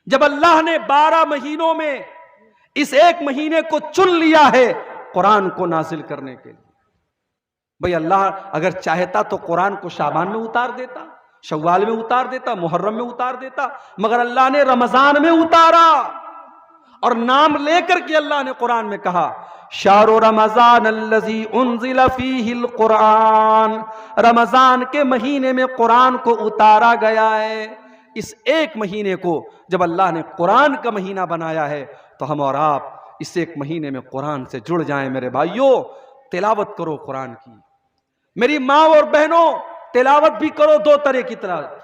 جب اللہ نے 12 مہینوں میں اس ایک مہینے کو چن لیا ہے قرآن کو نازل کرنے کے لیے، بھئی اللہ اگر چاہتا تو قرآن کو شعبان میں اتار دیتا، شوال میں اتار دیتا، محرم میں اتار دیتا، مگر اللہ نے رمضان میں اتارا، اور نام لے کر کے اللہ نے قرآن میں کہا شہر رمضان الذی انزل فیہ القرآن، رمضان کے مہینے میں قرآن کو اتارا گیا ہے۔ اس ایک مہینے کو جب اللہ نے قرآن کا مہینہ بنایا ہے تو ہم اور آپ اس ایک مہینے میں قرآن سے جڑ جائیں۔ میرے بھائیوں، تلاوت کرو قرآن کی، میری ماں اور بہنوں تلاوت بھی کرو، 2 طرح کی تلاوت۔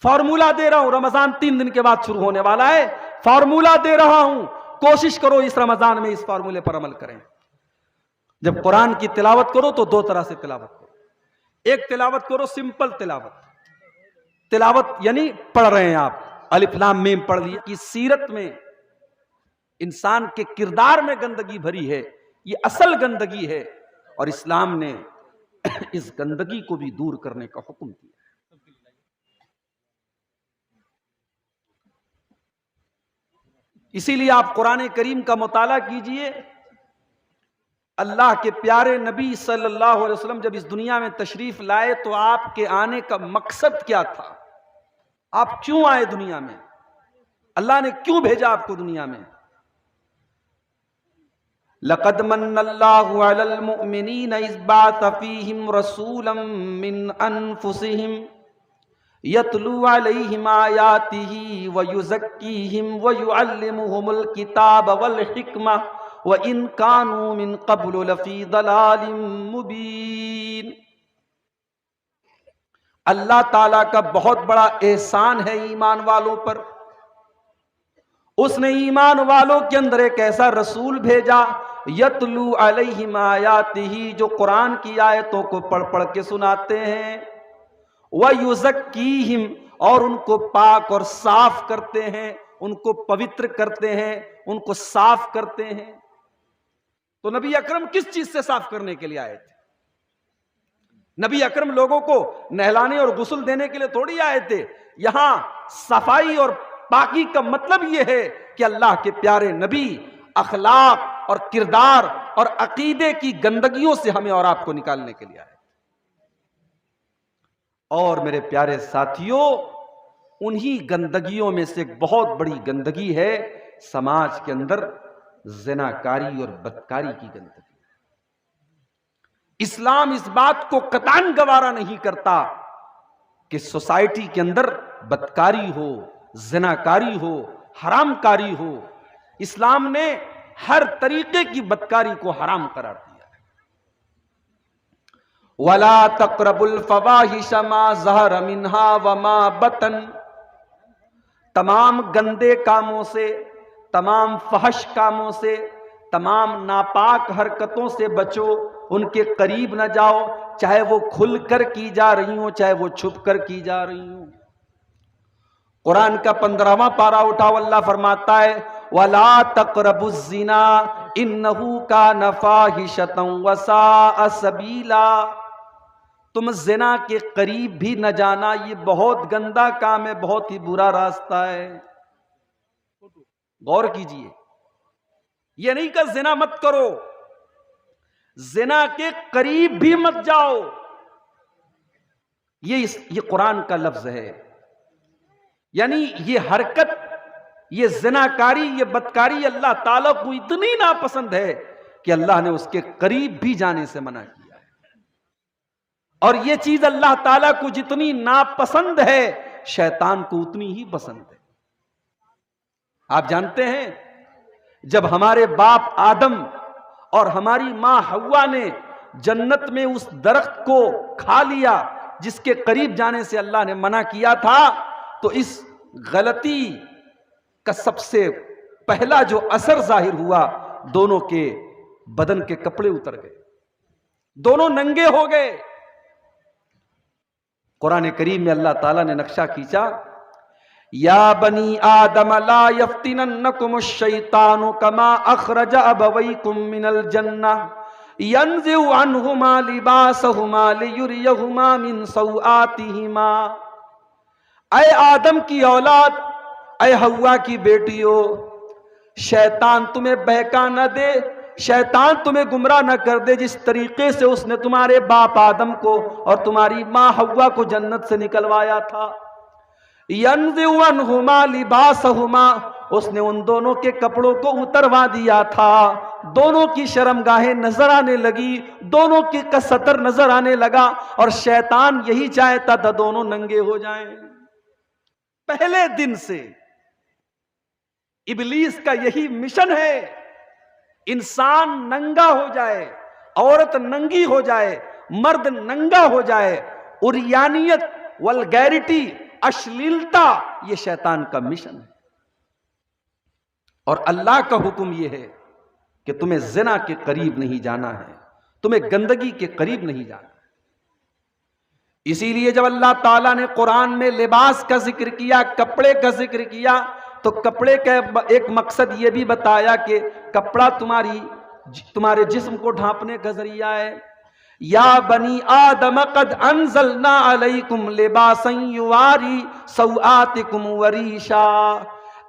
فارمولہ دے رہا ہوں، رمضان 3 دن کے بعد شروع ہونے والا ہے، فارمولہ دے رہا ہوں، کوشش کرو اس رمضان میں اس فارمولے پر عمل کریں۔ جب قرآن کی تلاوت کرو تو 2 طرح سے تلاوت کرو۔ ایک تلاوت کرو سمپل تلاوت، تلاوت یعنی پڑھ رہے ہیں آپ، الف لام میم پڑھ لیا۔ کی سیرت میں انسان کے کردار میں گندگی بھری ہے، یہ اصل گندگی ہے، اور اسلام نے اس گندگی کو بھی دور کرنے کا حکم دیا۔ اسی لیے آپ قرآن کریم کا مطالعہ کیجئے۔ اللہ کے پیارے نبی صلی اللہ علیہ وسلم جب اس دنیا میں تشریف لائے تو آپ کے آنے کا مقصد کیا تھا؟ آپ کیوں آئے دنیا میں؟ اللہ نے کیوں بھیجا آپ کو دنیا میں؟ لَقَدْ مَنَّ اللَّهُ عَلَى الْمُؤْمِنِينَ إِذْ بَعَثَ فِيهِمْ رَسُولًا مِّنْ أَنفُسِهِمْ يَتْلُو عَلَيْهِمْ آيَاتِهِ وَيُزَكِّيهِمْ وَيُعَلِّمُهُمُ الْكِتَابَ وَالْحِكْمَةَ وَإِنْ كَانُوا مِنْ قَبْلُ لَفِي ضَلَالٍ مُبِينٍ۔ اللہ تعالیٰ کا بہت بڑا احسان ہے ایمان والوں پر، اس نے ایمان والوں کے اندر ایک ایسا رسول بھیجا یتلو علیہم آیاتہ، جو قرآن کی آیتوں کو پڑھ پڑھ کے سناتے ہیں، وَيُزَكِّيهِمْ، اور ان کو پاک اور صاف کرتے ہیں، ان کو پوتر کرتے ہیں، ان کو صاف کرتے ہیں۔ تو نبی اکرم کس چیز سے صاف کرنے کے لیے آئے تھے؟ نبی اکرم لوگوں کو نہلانے اور غسل دینے کے لیے تھوڑی آئے تھے۔ یہاں صفائی اور پاکی کا مطلب یہ ہے کہ اللہ کے پیارے نبی اخلاق اور کردار اور عقیدے کی گندگیوں سے ہمیں اور آپ کو نکالنے کے لیے آئے۔ اور میرے پیارے ساتھیوں، انہی گندگیوں میں سے ایک بہت بڑی گندگی ہے سماج کے اندر زناکاری اور بدکاری کی گندگی۔ اسلام اس بات کو قطعاً گوارا نہیں کرتا کہ سوسائٹی کے اندر بدکاری ہو، زناکاری ہو، حرام کاری ہو۔ اسلام نے ہر طریقے کی بدکاری کو حرام قرار دیا ہے۔ وَلَا تَقْرَبُوا الْفَوَاحِشَ مَا ظَهَرَ مِنْهَا وَمَا بَطَنَ، تمام گندے کاموں سے، تمام فحش کاموں سے، تمام ناپاک حرکتوں سے بچو، ان کے قریب نہ جاؤ، چاہے وہ کھل کر کی جا رہی ہوں، چاہے وہ چھپ کر کی جا رہی ہوں۔ قرآن کا 15واں پارہ اٹھاؤ، اللہ فرماتا ہے وَلَا تَقْرَبُوا الزِّنَا إِنَّهُ كَانَ فَاحِشَةً وَسَاءَ سَبِيلًا، تم زنا کے قریب بھی نہ جانا، یہ بہت گندا کام ہے، بہت ہی برا راستہ ہے۔ غور کیجئے، یہ نہیں کہ زنا مت کرو، زنا کے قریب بھی مت جاؤ، یہ قرآن کا لفظ ہے۔ یعنی یہ حرکت، یہ زناکاری، یہ بدکاری اللہ تعالیٰ کو اتنی ناپسند ہے کہ اللہ نے اس کے قریب بھی جانے سے منع کیا ہے۔ اور یہ چیز اللہ تعالیٰ کو جتنی ناپسند ہے شیطان کو اتنی ہی پسند ہے۔ آپ جانتے ہیں جب ہمارے باپ آدم اور ہماری ماں حوا نے جنت میں اس درخت کو کھا لیا جس کے قریب جانے سے اللہ نے منع کیا تھا، تو اس غلطی کا سب سے پہلا جو اثر ظاہر ہوا، دونوں کے بدن کے کپڑے اتر گئے، دونوں ننگے ہو گئے۔ قرآن کریم میں اللہ تعالیٰ نے نقشہ کھینچا، یا بنی آدم لا یفتننکم الشیطان کما اخرج ابویکم من الجنہ ینزع عنہما لباسہما لیریہما من سوآتہما۔ اے آدم کی اولاد، اے ہوا کی بیٹیوں، شیطان تمہیں بہکا نہ دے، شیطان تمہیں گمراہ نہ کر دے جس طریقے سے اس نے تمہارے باپ آدم کو اور تمہاری ماں حوا کو جنت سے نکلوایا تھا۔ يَنزِعُ عَنْهُمَا لِبَاسَهُمَا، اس نے ان دونوں کے کپڑوں کو اتروا دیا تھا، دونوں کی شرمگاہیں نظر آنے لگی، دونوں کا ستر نظر آنے لگا، اور شیطان یہی چاہتا تھا دونوں ننگے ہو جائیں۔ پہلے دن سے ابلیس کا یہی مشن ہے، انسان ننگا ہو جائے، عورت ننگی ہو جائے، مرد ننگا ہو جائے، عریانیت، ولگیرٹی، اشلیلتا، یہ شیطان کا مشن ہے۔ اور اللہ کا حکم یہ ہے کہ تمہیں زنا کے قریب نہیں جانا ہے، تمہیں گندگی کے قریب نہیں جانا ہے۔ اسی لیے جب اللہ تعالیٰ نے قرآن میں لباس کا ذکر کیا، کپڑے کا ذکر کیا، تو کپڑے کا ایک مقصد یہ بھی بتایا کہ کپڑا تمہارے جسم کو ڈھانپنے کا ذریعہ ہے۔ یا بنی آدم قد انزلنا علیکم لباسا یواری سوآتکم وریشا،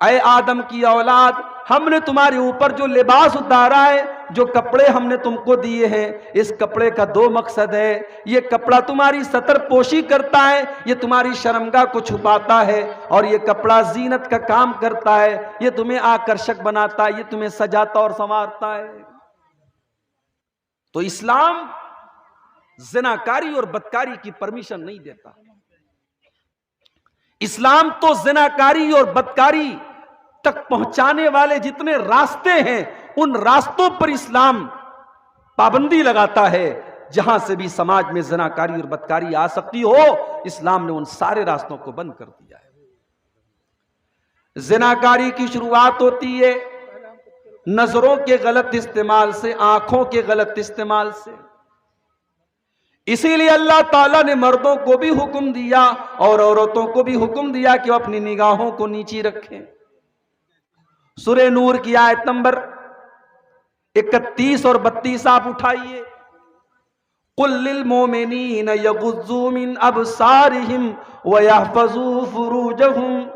اے آدم کی اولاد، ہم نے تمہارے اوپر جو لباس اتارا ہے، جو کپڑے ہم نے تم کو دیے ہیں، اس کپڑے کا دو مقصد ہے۔ یہ کپڑا تمہاری ستر پوشی کرتا ہے، یہ تمہاری شرمگاہ کو چھپاتا ہے، اور یہ کپڑا زینت کا کام کرتا ہے، یہ تمہیں آکرشک بناتا ہے، یہ تمہیں سجاتا اور سنوارتا ہے۔ تو اسلام زناکاری اور بدکاری کی پرمیشن نہیں دیتا۔ اسلام تو زناکاری اور بدکاری تک پہنچانے والے جتنے راستے ہیں، ان راستوں پر اسلام پابندی لگاتا ہے۔ جہاں سے بھی سماج میں زناکاری اور بدکاری آ سکتی ہو، اسلام نے ان سارے راستوں کو بند کر دیا ہے۔ زناکاری کی شروعات ہوتی ہے نظروں کے غلط استعمال سے، آنکھوں کے غلط استعمال سے۔ اسی لیے اللہ تعالیٰ نے مردوں کو بھی حکم دیا اور عورتوں کو بھی حکم دیا کہ وہ اپنی نگاہوں کو نیچی رکھیں۔ سورہ نور کی آیت نمبر 31 اور 32 آپ اٹھائیے۔ قُل لِّلْمُؤْمِنِينَ يَغُضُّوا مِنْ أَبْصَارِهِمْ وَيَحْفَظُوا فُرُوجَهُمْ،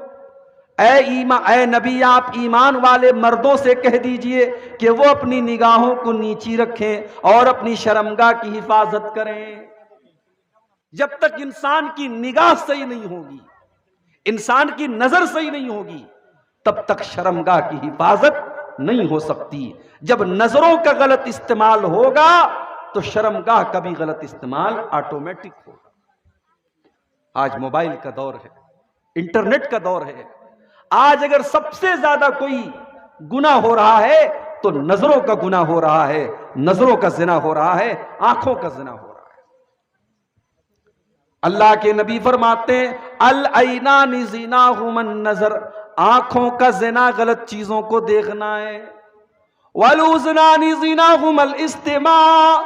اے نبی، آپ ایمان والے مردوں سے کہہ دیجئے کہ وہ اپنی نگاہوں کو نیچی رکھیں اور اپنی شرمگاہ کی حفاظت کریں۔ جب تک انسان کی نگاہ صحیح نہیں ہوگی، انسان کی نظر صحیح نہیں ہوگی، تب تک شرمگاہ کی حفاظت نہیں ہو سکتی۔ جب نظروں کا غلط استعمال ہوگا تو شرمگاہ کا بھی غلط استعمال آٹومیٹک ہوگا۔ آج موبائل کا دور ہے، انٹرنیٹ کا دور ہے۔ آج اگر سب سے زیادہ کوئی گناہ ہو رہا ہے تو نظروں کا گناہ ہو رہا ہے، نظروں کا زنا ہو رہا ہے، آنکھوں کا زنا ہو رہا ہے۔ اللہ کے نبی فرماتے ہیں العینان زناہما النظر، آنکھوں کا زنا غلط چیزوں کو دیکھنا ہے۔ والاذنان زناہما الاستماع،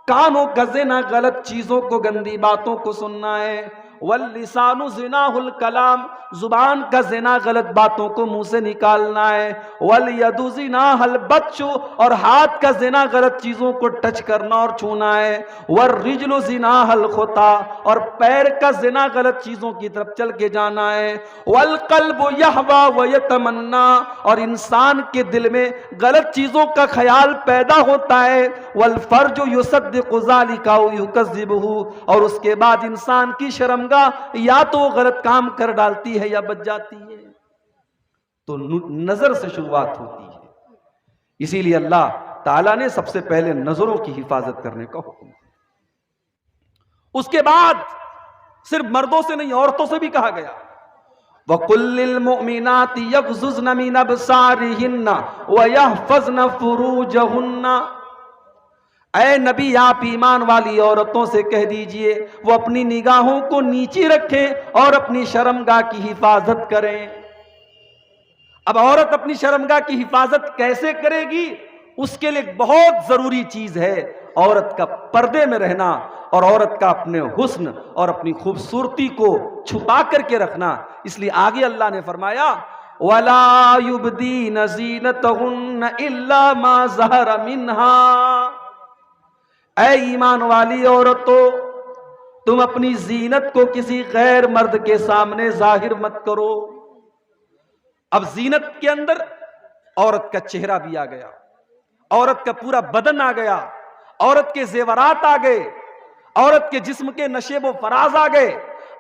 کانوں کا زنا غلط چیزوں کو، گندی باتوں کو سننا ہے۔ واللسان زناہ الکلام، زبان کا زنا غلط باتوں کو منہ سے نکالنا ہے۔ والید زناہ البطش، اور ہاتھ کا زنا غلط چیزوں کو ٹچ کرنا اور چھونا ہے۔ والرجل زناہ الخطا، اور پیر کا زنا غلط چیزوں کی طرف چل کے جانا ہے۔ والقلب یہوی ویتمنا، اور انسان کے دل میں غلط چیزوں کا خیال پیدا ہوتا ہے۔ والفرج یصدق ذلک او یکذبہ، اور اس کے بعد انسان کی شرمگاہ یا تو غلط کام کر ڈالتی ہے یا بچ جاتی ہے۔ تو نظر سے شروعات ہوتی ہے، اسی لیے اللہ تعالیٰ نے سب سے پہلے نظروں کی حفاظت کرنے کا حکم دیا۔ اس کے بعد صرف مردوں سے نہیں، عورتوں سے بھی کہا گیا وَقُلْ لِلْمُؤْمِنَاتِ يَغْضُضْنَ مِنْ أَبْصَارِهِنَّ وَيَحْفَظْنَ فُرُوجَهُنَّ، اے نبی، آپ ایمان والی عورتوں سے کہہ دیجئے وہ اپنی نگاہوں کو نیچی رکھیں اور اپنی شرمگاہ کی حفاظت کریں۔ اب عورت اپنی شرمگاہ کی حفاظت کیسے کرے گی؟ اس کے لیے ایک بہت ضروری چیز ہے عورت کا پردے میں رہنا، اور عورت کا اپنے حسن اور اپنی خوبصورتی کو چھپا کر کے رکھنا۔ اس لیے آگے اللہ نے فرمایا وَلَا يُبْدِينَ زِينَتَهُنَّ إِلَّا مَا ظَهَرَ مِنْهَا، اے ایمان والی عورتوں، تم اپنی زینت کو کسی غیر مرد کے سامنے ظاہر مت کرو۔ اب زینت کے اندر عورت کا چہرہ بھی آ گیا، عورت کا پورا بدن آ گیا، عورت کے زیورات آ گئے، عورت کے جسم کے نشیب و فراز آ گئے،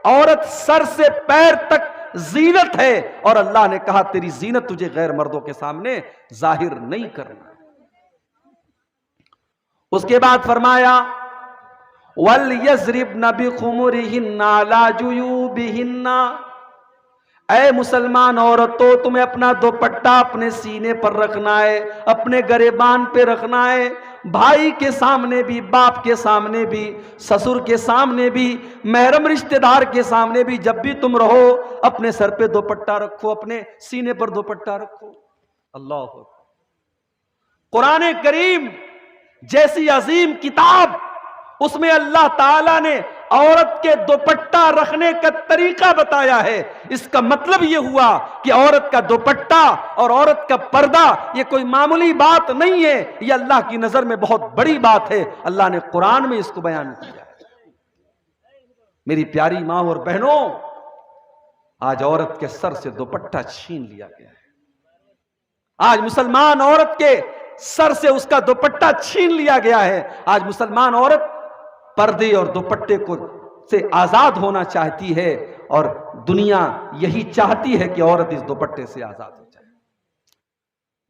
عورت سر سے پیر تک زینت ہے، اور اللہ نے کہا تیری زینت تجھے غیر مردوں کے سامنے ظاہر نہیں کرنا۔ اس کے بعد فرمایا وَلْيَضْرِبْنَ بِخُمُرِهِنَّ عَلَى جُيُوبِهِنَّ، اے مسلمان عورتوں تمہیں اپنا دوپٹہ اپنے سینے پر رکھنا ہے، اپنے گریبان پہ رکھنا ہے، بھائی کے سامنے بھی، باپ کے سامنے بھی، سسر کے سامنے بھی، محرم رشتہ دار کے سامنے بھی، جب بھی تم رہو اپنے سر پہ دوپٹہ رکھو، اپنے سینے پر دوپٹہ رکھو۔ اللہ اکبر۔ قرآن کریم جیسی عظیم کتاب، اس میں اللہ تعالیٰ نے عورت کے دوپٹہ رکھنے کا طریقہ بتایا ہے۔ اس کا مطلب یہ ہوا کہ عورت کا دوپٹہ اور عورت کا پردہ یہ کوئی معمولی بات نہیں ہے، یہ اللہ کی نظر میں بہت بڑی بات ہے۔ اللہ نے قرآن میں اس کو بیان کیا ہے۔ میری پیاری ماں اور بہنوں، آج عورت کے سر سے دوپٹہ چھین لیا گیا ہے۔ آج مسلمان عورت کے سر سے اس کا دوپٹہ چھین لیا گیا ہے۔ آج مسلمان عورت پردے اور دوپٹے کو سے آزاد ہونا چاہتی ہے، اور دنیا یہی چاہتی ہے کہ عورت اس دوپٹے سے آزاد ہو جائے۔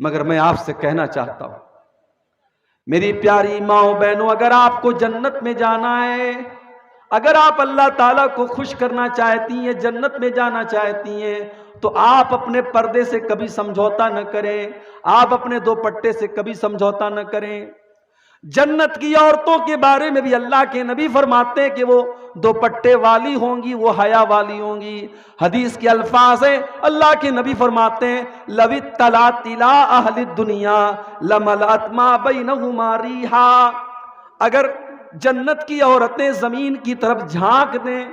مگر میں آپ سے کہنا چاہتا ہوں میری پیاری ماں بہنوں، اگر آپ کو جنت میں جانا ہے، اگر آپ اللہ تعالیٰ کو خوش کرنا چاہتی ہیں، جنت میں جانا چاہتی ہیں، تو آپ اپنے پردے سے کبھی سمجھوتا نہ کریں، آپ اپنے دوپٹے سے کبھی سمجھوتا نہ کریں۔ جنت کی عورتوں کے بارے میں بھی اللہ کے نبی فرماتے ہیں کہ وہ دوپٹے والی ہوں گی، وہ حیا والی ہوں گی۔ حدیث کے الفاظ ہیں، اللہ کے نبی فرماتے ہیں لَوِ اطَّلَعْتِ إِلَىٰ أَهْلِ الدُّنْيَا لَمَلَأَتْ مَا بَيْنَهُمَا رِيحًا، اگر جنت کی عورتیں زمین کی طرف جھانک دیں،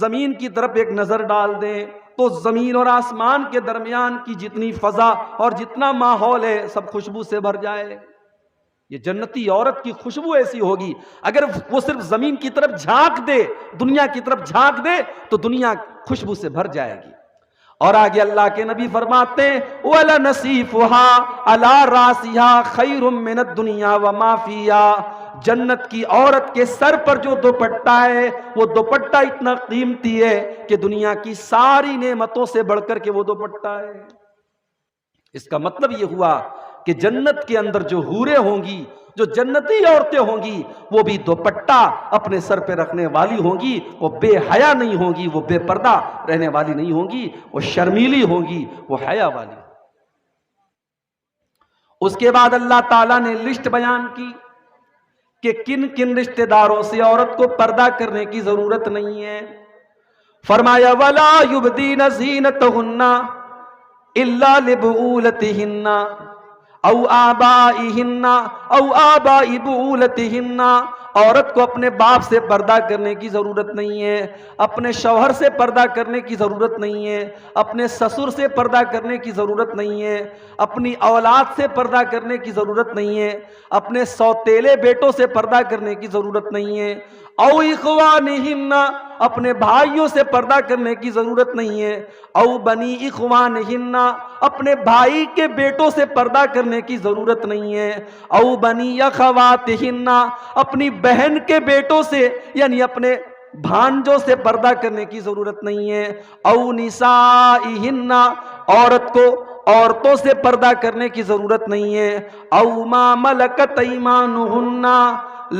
زمین کی طرف ایک نظر ڈال دیں، تو زمین اور آسمان کے درمیان کی جتنی فضا اور جتنا ماحول ہے سب خوشبو سے بھر جائے۔ یہ جنتی عورت کی خوشبو ایسی ہوگی، اگر وہ صرف زمین کی طرف جھانک دے، دنیا کی طرف جھانک دے تو دنیا خوشبو سے بھر جائے گی۔ اور آگے اللہ کے نبی فرماتے ہیں وَلَنَصِيفُهَا عَلَىٰ رَاسِهَا خَيْرٌ مِّنَ الدُّنْيَا وَمَا فِيهَا، جنت کی عورت کے سر پر جو دوپٹہ ہے وہ دوپٹہ اتنا قیمتی ہے کہ دنیا کی ساری نعمتوں سے بڑھ کر کے وہ دوپٹہ ہے۔ اس کا مطلب یہ ہوا کہ جنت کے اندر جو حوریں ہوں گی، جو جنتی عورتیں ہوں گی، وہ بھی دوپٹہ اپنے سر پہ رکھنے والی ہوں گی، وہ بے حیا نہیں ہوں گی، وہ بے پردہ رہنے والی نہیں ہوں گی، وہ شرمیلی ہوں گی، وہ حیا والی۔ اس کے بعد اللہ تعالیٰ نے لسٹ بیان کی کہ کن کن رشتہ داروں سے عورت کو پردہ کرنے کی ضرورت نہیں ہے۔ فرمایا وَلَا يُبْدِينَ زِينَتَهُنَّ إِلَّا لِبُعُولَتِهِنَّ او آبائہن او آبائی بعولتہن، عورت کو اپنے باپ سے پردہ کرنے کی ضرورت نہیں ہے، اپنے شوہر سے پردہ کرنے کی ضرورت نہیں ہے، اپنے سسر سے پردہ کرنے کی ضرورت نہیں ہے، اپنی اولاد سے پردہ کرنے کی ضرورت نہیں ہے، اپنے سوتیلے بیٹوں سے پردہ کرنے کی ضرورت نہیں ہے، او اخوانہن، اپنے بھائیوں سے پردہ کرنے کی ضرورت نہیں ہے، او بنی اخوانہن، اپنے بھائی کے بیٹوں سے پردہ کرنے کی ضرورت نہیں ہے، او بنی اخواتہن، اپنی بہن کے بیٹوں سے یعنی اپنے بھانجوں سے پردہ کرنے کی ضرورت نہیں ہے، او نسائہن، عورت کو عورتوں سے پردہ کرنے کی ضرورت نہیں ہے، او ما ملکت ایمانہن،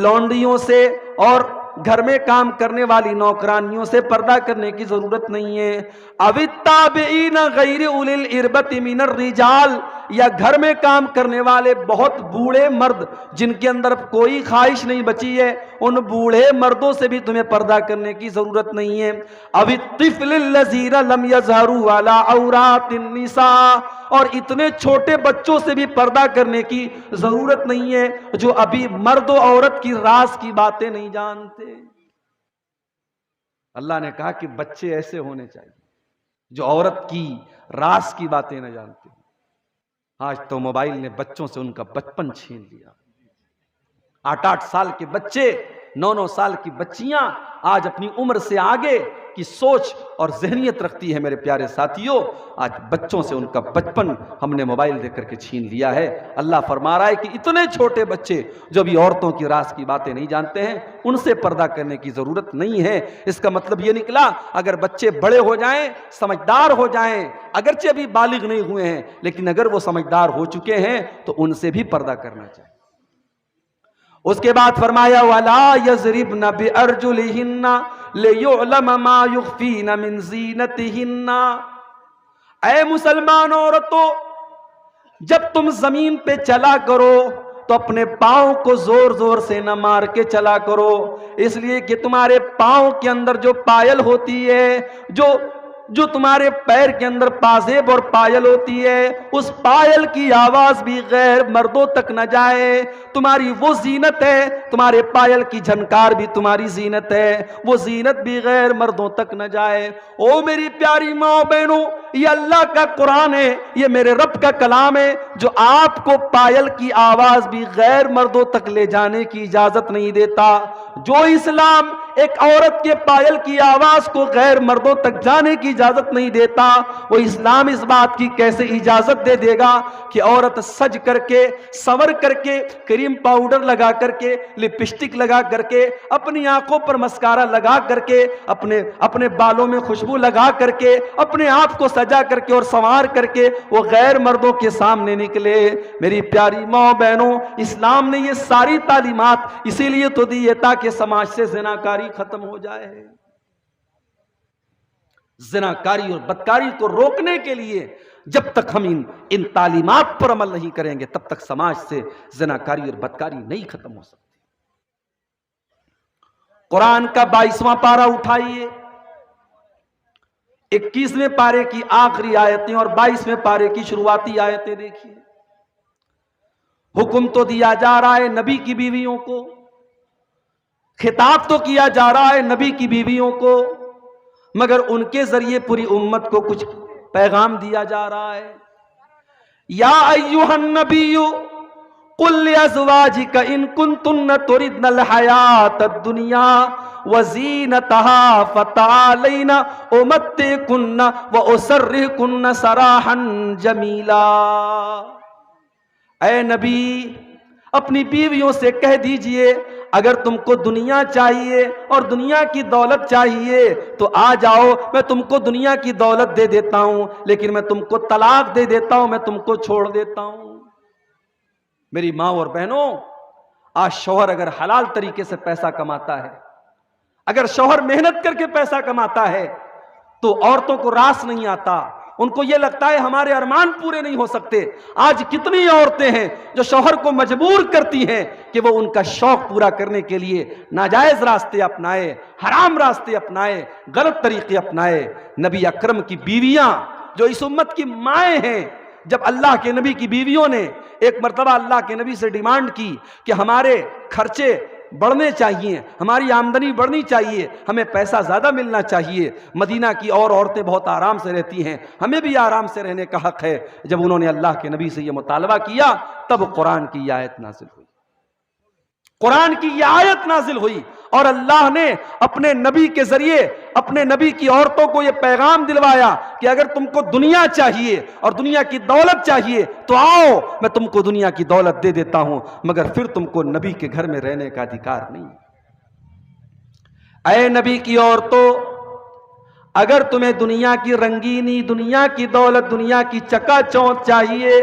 لونڈیوں سے اور گھر میں کام کرنے والی نوکرانیوں سے پردہ کرنے کی ضرورت نہیں ہے، او التابعین غیر اولی الاربۃ من الرجال، یا گھر میں کام کرنے والے بہت بوڑھے مرد جن کے اندر کوئی خواہش نہیں بچی ہے، ان بوڑھے مردوں سے بھی تمہیں پردہ کرنے کی ضرورت نہیں ہے، او الطفل الذین لم یظہروا علی عورات النساء، اور اتنے چھوٹے بچوں سے بھی پردہ کرنے کی ضرورت نہیں ہے جو ابھی مرد و عورت کی راز کی باتیں نہیں جانتے۔ اللہ نے کہا کہ بچے ایسے ہونے چاہیے جو عورت کی راز کی باتیں نہ جانتے۔ آج تو موبائل نے بچوں سے ان کا بچپن چھین لیا۔ 8-8 سال کے بچے 9 سال کی بچیاں آج اپنی عمر سے آگے کی سوچ اور ذہنیت رکھتی ہے۔ میرے پیارے ساتھیوں، آج بچوں سے ان کا بچپن ہم نے موبائل دے کر کے چھین لیا ہے۔ اللہ فرما رہا ہے کہ اتنے چھوٹے بچے جو بھی عورتوں کی راز کی باتیں نہیں جانتے ہیں، ان سے پردہ کرنے کی ضرورت نہیں ہے۔ اس کا مطلب یہ نکلا اگر بچے بڑے ہو جائیں، سمجھدار ہو جائیں، اگرچہ ابھی بالغ نہیں ہوئے ہیں لیکن اگر وہ سمجھدار ہو چکے ہیں تو ان سے بھی پردہ کرنا چاہیے۔ اس کے بعد فرمایا وَلَا يَضْرِبْنَ بِأَرْجُلِهِنَّ لِيُعْلَمَ مَا يُخْفِينَ مِنْ زِينَتِهِنَّ۔ اے مسلمان عورتوں، جب تم زمین پہ چلا کرو تو اپنے پاؤں کو زور زور سے نہ مار کے چلا کرو، اس لیے کہ تمہارے پاؤں کے اندر جو پائل ہوتی ہے، جو تمہارے پیر کے اندر پازیب اور پائل ہوتی ہے، اس پائل کی آواز بھی غیر مردوں تک نہ جائے۔ تمہاری وہ زینت ہے، تمہارے پائل کی جھنکار بھی تمہاری زینت ہے، وہ زینت بھی غیر مردوں تک نہ جائے۔ او میری پیاری ماں بہنوں، یہ اللہ کا قرآن ہے، یہ میرے رب کا کلام ہے جو آپ کو پائل کی آواز بھی غیر مردوں تک لے جانے کی اجازت نہیں دیتا۔ جو اسلام ایک عورت کے پائل کی آواز کو غیر مردوں تک جانے کی اجازت نہیں دیتا، وہ اسلام اس بات کی کیسے اجازت دے دے گا کہ عورت سج کر کے، سور کر کے، کریم پاؤڈر لگا کر کے، لپسٹک لگا کر کے، اپنی آنکھوں پر مسکارا لگا کر کے، اپنے بالوں میں خوشبو لگا کر کے، اپنے آپ کو سجا کر کے اور سنوار کر کے وہ غیر مردوں کے سامنے نکلے۔ میری پیاری ماں بہنوں، اسلام نے یہ ساری تعلیمات اسی لیے تو دی ہے تاکہ سماج سے زناکاری ختم ہو جائے۔ زناکاری اور بدکاری کو روکنے کے لیے جب تک ہم ان تعلیمات پر عمل نہیں کریں گے تب تک سماج سے زناکاری اور بدکاری نہیں ختم ہو سکتی۔ قرآن کا 22واں پارہ اٹھائیے، 21ویں پارے کی آخری آیتیں اور 22ویں پارے کی شروعاتی آیتیں دیکھیے۔ حکم تو دیا جا رہا ہے نبی کی بیویوں کو، خطاب تو کیا جا رہا ہے نبی کی بیویوں کو، مگر ان کے ذریعے پوری امت کو کچھ پیغام دیا جا رہا ہے۔ یا ایھا النبی قل لازواجک ان کنتن تردن الحیاۃ الدنیا وزینتہا فتعالین امتعکن واسرحکن سراحا جمیلا۔ اے نبی، اپنی بیویوں سے کہہ دیجئے اگر تم کو دنیا چاہیے اور دنیا کی دولت چاہیے تو آ جاؤ، میں تم کو دنیا کی دولت دے دیتا ہوں، لیکن میں تم کو طلاق دے دیتا ہوں، میں تم کو چھوڑ دیتا ہوں۔ میری ماں اور بہنوں، آج شوہر اگر حلال طریقے سے پیسہ کماتا ہے، اگر شوہر محنت کر کے پیسہ کماتا ہے تو عورتوں کو راس نہیں آتا، ان کو یہ لگتا ہے ہمارے ارمان پورے نہیں ہو سکتے۔ آج کتنی عورتیں ہیں جو شوہر کو مجبور کرتی ہیں کہ وہ ان کا شوق پورا کرنے کے لیے ناجائز راستے اپنائے، حرام راستے اپنائے، غلط طریقے اپنائے۔ نبی اکرم کی بیویاں جو اس امت کی مائیں ہیں، جب اللہ کے نبی کی بیویوں نے ایک مرتبہ اللہ کے نبی سے ڈیمانڈ کی کہ ہمارے خرچے بڑھنے چاہیے، ہماری آمدنی بڑھنی چاہیے، ہمیں پیسہ زیادہ ملنا چاہیے، مدینہ کی اور عورتیں بہت آرام سے رہتی ہیں، ہمیں بھی آرام سے رہنے کا حق ہے، جب انہوں نے اللہ کے نبی سے یہ مطالبہ کیا تب قرآن کی یہ آیت نازل ہوئی۔ قرآن کی یہ آیت نازل ہوئی اور اللہ نے اپنے نبی کے ذریعے اپنے نبی کی عورتوں کو یہ پیغام دلوایا کہ اگر تم کو دنیا چاہیے اور دنیا کی دولت چاہیے تو آؤ، میں تم کو دنیا کی دولت دے دیتا ہوں، مگر پھر تم کو نبی کے گھر میں رہنے کا ادھیکار نہیں۔ اے نبی کی عورتوں، اگر تمہیں دنیا کی رنگینی، دنیا کی دولت، دنیا کی چکا چوند چاہیے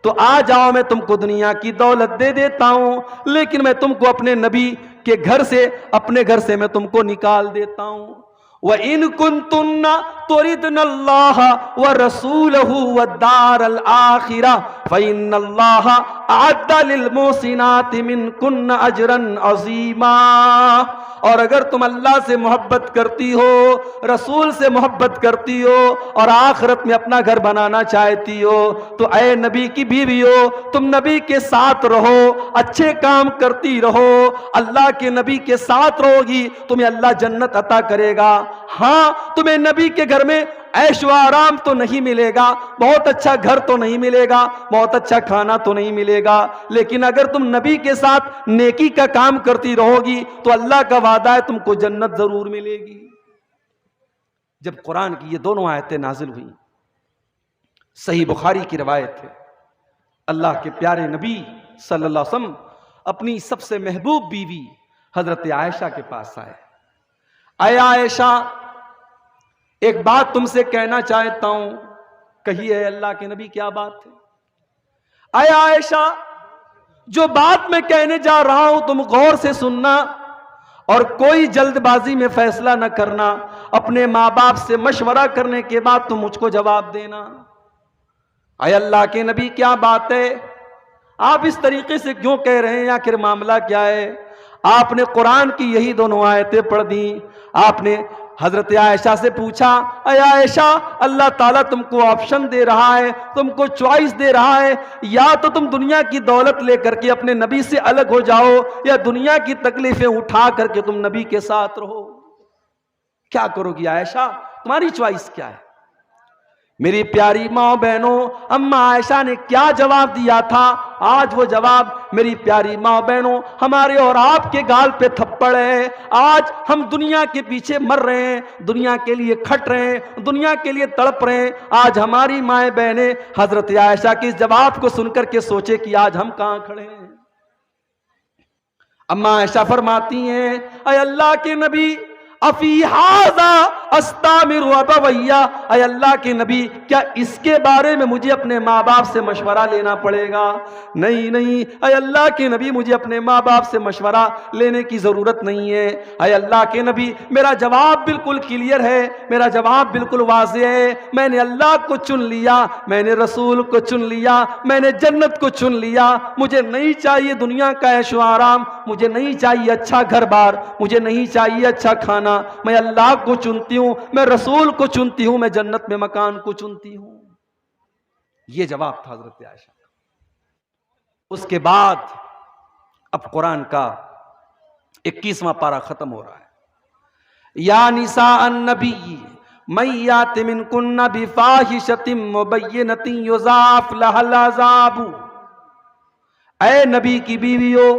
تو آ جاؤ، میں تم کو دنیا کی دولت دے دیتا ہوں، لیکن میں تم کو اپنے نبی کے گھر سے، اپنے گھر سے میں تم کو نکال دیتا ہوں۔ وَإِن كُنتُنَّ تُرِدْنَ اللَّهَ وَرَسُولَهُ وَالدَّارَ الْآخِرَةَ فَإِنَّ اللَّهَ أَعَدَّ لِلْمُحْسِنَاتِ مِنكُنَّ أَجْرًا عَظِيمًا۔ اور اگر تم اللہ سے محبت کرتی ہو، رسول سے محبت کرتی ہو اور آخرت میں اپنا گھر بنانا چاہتی ہو تو اے نبی کی بیویو، تم نبی کے ساتھ رہو، اچھے کام کرتی رہو، اللہ کے نبی کے ساتھ رہو گی، تمہیں اللہ جنت عطا کرے گا۔ ہاں تمہیں نبی کے گھر میں عیش و آرام تو نہیں ملے گا، بہت اچھا گھر تو نہیں ملے گا، بہت اچھا کھانا تو نہیں ملے گا، لیکن اگر تم نبی کے ساتھ نیکی کا کام کرتی رہو گی تو اللہ کا وعدہ ہے تم کو جنت ضرور ملے گی۔ جب قرآن کی یہ دونوں آیتیں نازل ہوئی، صحیح بخاری کی روایت ہے، اللہ کے پیارے نبی صلی اللہ علیہ وسلم اپنی سب سے محبوب بیوی حضرت عائشہ کے پاس آئے۔ اے عائشہ، ایک بات تم سے کہنا چاہتا ہوں، کہیے اللہ کے نبی کیا بات ہے؟ اے عائشہ، جو بات میں کہنے جا رہا ہوں تم غور سے سننا اور کوئی جلد بازی میں فیصلہ نہ کرنا، اپنے ماں باپ سے مشورہ کرنے کے بعد تم مجھ کو جواب دینا۔ اے اللہ کے نبی کیا بات ہے؟ آپ اس طریقے سے کیوں کہہ رہے ہیں؟ آخر معاملہ کیا ہے؟ آپ نے قرآن کی یہی دونوں آیتیں پڑھ دیں۔ آپ نے حضرت عائشہ سے پوچھا، اے عائشہ، اللہ تعالیٰ تم کو آپشن دے رہا ہے، تم کو چوائس دے رہا ہے، یا تو تم دنیا کی دولت لے کر کے اپنے نبی سے الگ ہو جاؤ، یا دنیا کی تکلیفیں اٹھا کر کے تم نبی کے ساتھ رہو۔ کیا کرو گی عائشہ؟ تمہاری چوائس کیا ہے؟ میری پیاری ماں بہنوں، اماں عائشہ نے کیا جواب دیا تھا؟ آج وہ جواب میری پیاری ماں بہنوں ہمارے اور آپ کے گال پہ تھپڑ ہے۔ آج ہم دنیا کے پیچھے مر رہے ہیں، دنیا کے لیے کھٹ رہے ہیں، دنیا کے لیے تڑپ رہے ہیں۔ آج ہماری مائیں بہنیں حضرت عائشہ کے اس جواب کو سن کر کے سوچے کہ آج ہم کہاں کھڑے ہیں۔ اماں عائشہ فرماتی ہیں، اے اللہ کے نبی، افی ھذا استامر ابویا، اے اللہ کے نبی، کیا اس کے بارے میں مجھے اپنے ماں باپ سے مشورہ لینا پڑے گا؟ نہیں نہیں، اے اللہ کے نبی، مجھے اپنے ماں باپ سے مشورہ لینے کی ضرورت نہیں ہے۔ اے اللہ کے نبی، میرا جواب بالکل کلیئر ہے، میرا جواب بالکل واضح ہے۔ میں نے اللہ کو چن لیا، میں نے رسول کو چن لیا، میں نے جنت کو چن لیا۔ مجھے نہیں چاہیے دنیا کا عیش و آرام، مجھے نہیں چاہیے اچھا گھر بار، مجھے نہیں چاہیے اچھا کھانا، میں اللہ کو چنتی ہوں، میں رسول کو چنتی ہوں، میں جنت میں مکان کو چنتی ہوں۔ یہ جواب تھا حضرت عائشہ کا۔ اس کے بعد اب قرآن کا 21واں پارہ ختم ہو رہا ہے۔ یا نساء النبی من یات منکن بفاحشۃ مبینۃ یضاعف لها العذاب، اے نبی کی بیویوں،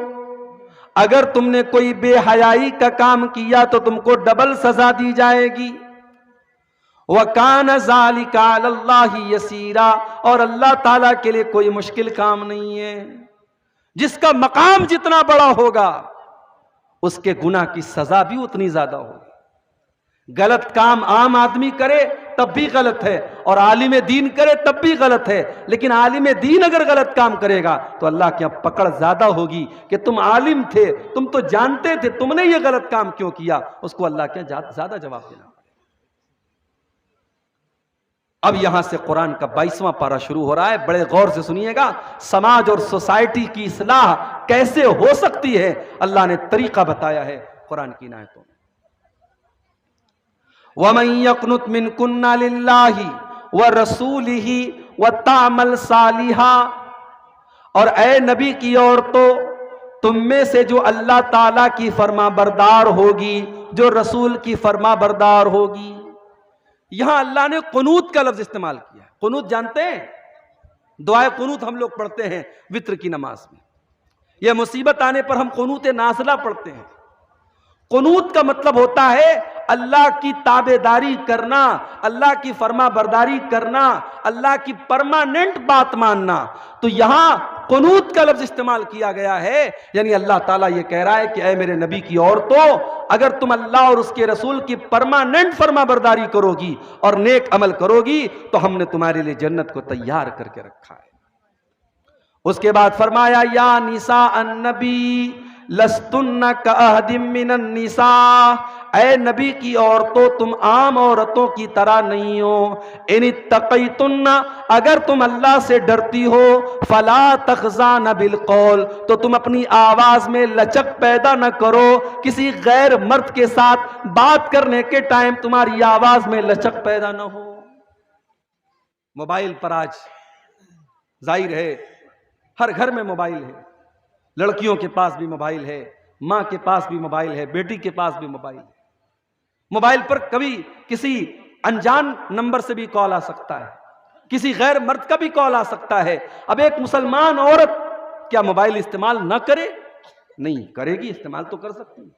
اگر تم نے کوئی بے حیائی کا کام کیا تو تم کو ڈبل سزا دی جائے گی۔ وَكَانَ ذَلِكَ عَلَى اللَّهِ يَسِيرًا، اور اللہ تعالیٰ کے لیے کوئی مشکل کام نہیں ہے۔ جس کا مقام جتنا بڑا ہوگا اس کے گناہ کی سزا بھی اتنی زیادہ ہوگی۔ غلط کام عام آدمی کرے تب بھی غلط ہے، اور عالم دین کرے تب بھی غلط ہے، لیکن عالم دین اگر غلط کام کرے گا تو اللہ کی پکڑ زیادہ ہوگی کہ تم عالم تھے، تم تو جانتے تھے، تم نے یہ غلط کام کیوں کیا، اس کو اللہ کے زیادہ جواب دینا۔ اب یہاں سے قرآن کا 22واں پارہ شروع ہو رہا ہے، بڑے غور سے سنیے گا۔ سماج اور سوسائٹی کی اصلاح کیسے ہو سکتی ہے، اللہ نے طریقہ بتایا ہے قرآن کی آیتوں میں۔ وَمَن يَقْنُتْ مِنكُنَّ لِلَّهِ وَرَسُولِهِ وَتَعْمَلْ صَالِحًا، اور اے نبی کی عورتوں، تم میں سے جو اللہ تعالیٰ کی فرما بردار ہوگی، جو رسول کی فرما بردار ہوگی۔ یہاں اللہ نے قنوت کا لفظ استعمال کیا ہے۔ قنوت جانتے ہیں؟ دعائے قنوت ہم لوگ پڑھتے ہیں وتر کی نماز میں، یہ مصیبت آنے پر ہم قنوت نازلہ پڑھتے ہیں۔ قنوت کا مطلب ہوتا ہے اللہ کی تابعداری کرنا، اللہ کی فرما برداری کرنا، اللہ کی پرماننٹ بات ماننا۔ تو یہاں قنوت کا لفظ استعمال کیا گیا ہے، یعنی اللہ تعالیٰ یہ کہہ رہا ہے کہ اے میرے نبی کی عورتوں، اگر تم اللہ اور اس کے رسول کی پرماننٹ فرما برداری کرو گی اور نیک عمل کرو گی تو ہم نے تمہارے لیے جنت کو تیار کر کے رکھا ہے۔ اس کے بعد فرمایا، یا نساء النبی لستن کاحد من النساء، اے نبی کی عورتوں تم عام عورتوں کی طرح نہیں ہو۔ ان اتقیتن، اگر تم اللہ سے ڈرتی ہو، فلا تخضعن بالقول، تو تم اپنی آواز میں لچک پیدا نہ کرو۔ کسی غیر مرد کے ساتھ بات کرنے کے ٹائم تمہاری آواز میں لچک پیدا نہ ہو۔ موبائل پر آج ظاہر ہے ہر گھر میں موبائل ہے، لڑکیوں کے پاس بھی موبائل ہے، ماں کے پاس بھی موبائل ہے، بیٹی کے پاس بھی موبائل ہے۔ موبائل پر کبھی کسی انجان نمبر سے بھی کال آ سکتا ہے، کسی غیر مرد کا بھی کال آ سکتا ہے۔ اب ایک مسلمان عورت کیا موبائل استعمال نہ کرے؟ نہیں کرے گی، استعمال تو کر سکتی ہے،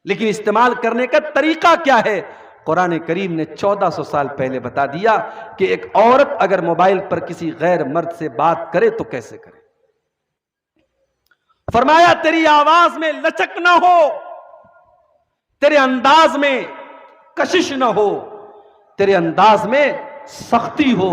لیکن استعمال کرنے کا طریقہ کیا ہے؟ قرآن کریم نے 1400 سال پہلے بتا دیا کہ ایک عورت اگر موبائل پر کسی غیر مرد سے بات کرے تو کیسے کرے۔ فرمایا تیری آواز میں لچک نہ ہو، تیرے انداز میں کشش نہ ہو، تیرے انداز میں سختی ہو،